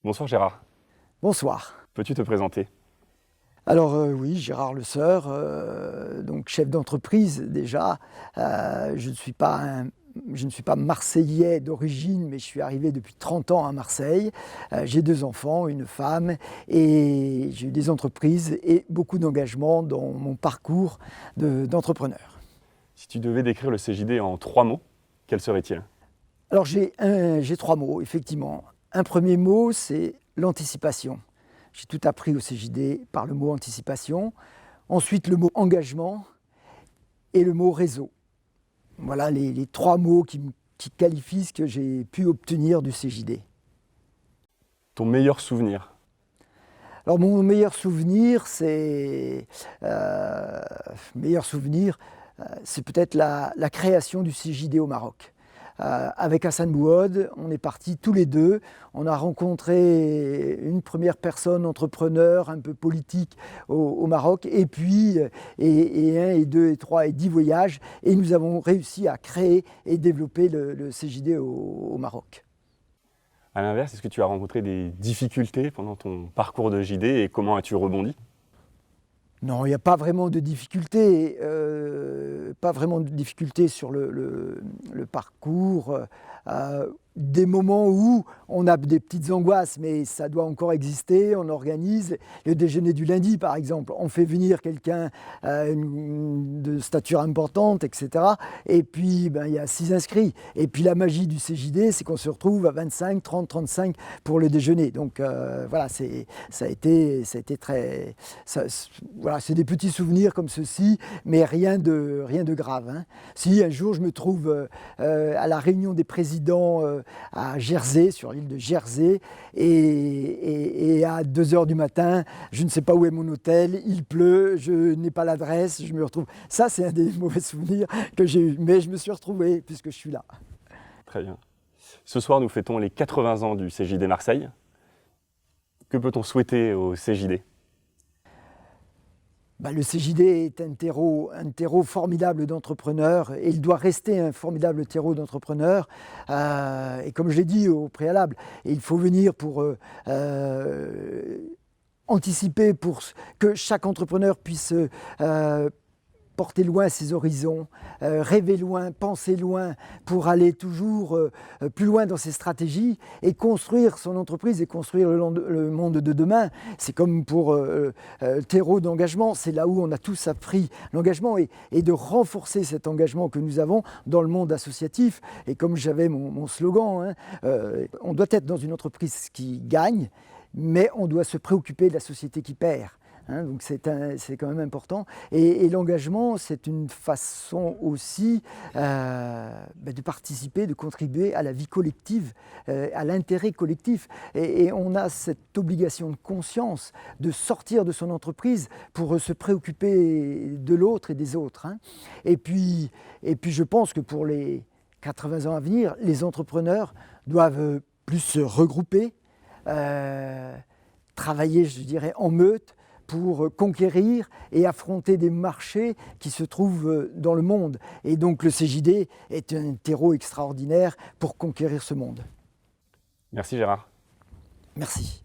Bonsoir Gérard, Bonsoir. peux-tu te présenter? Alors oui, Gérard Le Seur, donc chef d'entreprise déjà. Je ne suis pas marseillais d'origine, mais je suis arrivé depuis 30 ans à Marseille. J'ai 2 enfants, une femme, et j'ai eu des entreprises et beaucoup d'engagement dans mon parcours d'entrepreneur. Si tu devais décrire le CJD en 3 mots, quels seraient-ils? Alors j'ai 3 mots, effectivement. Un premier mot, c'est l'anticipation. J'ai tout appris au CJD par le mot anticipation. Ensuite, le mot engagement et le mot réseau. Voilà les 3 mots qui qualifient ce que j'ai pu obtenir du CJD. Ton meilleur souvenir? Alors mon meilleur souvenir, c'est peut-être la création du CJD au Maroc. Avec Hassan Bouhod, on est partis tous les deux. On a rencontré une première personne entrepreneur, un peu politique au Maroc, et puis et 1, et 2, et 3, et 10 voyages. Et nous avons réussi à créer et développer le CJD au Maroc. À l'inverse, est-ce que tu as rencontré des difficultés pendant ton parcours de JD et comment as-tu rebondi? Non, il n'y a pas vraiment de difficulté, sur le parcours. Des moments où on a des petites angoisses, mais ça doit encore exister. On organise le déjeuner du lundi, par exemple. On fait venir quelqu'un de stature importante, etc. Et puis, il y a 6 inscrits. Et puis, la magie du CJD, c'est qu'on se retrouve à 25, 30, 35 pour le déjeuner. Donc, voilà, ça a été très... voilà, c'est des petits souvenirs comme ceci, mais rien de grave. Hein. Si un jour, je me trouve à la réunion des présidents à Jersey, sur l'île de Jersey, et à 2 h du matin, je ne sais pas où est mon hôtel, il pleut, je n'ai pas l'adresse, je me retrouve. Ça, c'est un des mauvais souvenirs que j'ai eu, mais je me suis retrouvé puisque je suis là. Très bien. Ce soir, nous fêtons les 80 ans du CJD Marseille. Que peut-on souhaiter au CJD? Le CJD est un terreau formidable d'entrepreneurs et il doit rester un formidable terreau d'entrepreneurs. Et comme je l'ai dit au préalable, il faut venir pour anticiper, pour que chaque entrepreneur puisse porter loin ses horizons, rêver loin, penser loin, pour aller toujours plus loin dans ses stratégies et construire son entreprise et construire le monde de demain. C'est comme pour le terreau d'engagement, c'est là où on a tous appris l'engagement et de renforcer cet engagement que nous avons dans le monde associatif. Et comme j'avais mon slogan, on doit être dans une entreprise qui gagne, mais on doit se préoccuper de la société qui perd. Donc c'est quand même important. Et l'engagement, c'est une façon aussi de participer, de contribuer à la vie collective, à l'intérêt collectif. Et on a cette obligation de conscience de sortir de son entreprise pour se préoccuper de l'autre et des autres. Et puis je pense que pour les 80 ans à venir, les entrepreneurs doivent plus se regrouper, travailler, je dirais, en meute, pour conquérir et affronter des marchés qui se trouvent dans le monde. Et donc le CJD est un terreau extraordinaire pour conquérir ce monde. Merci Gérard. Merci.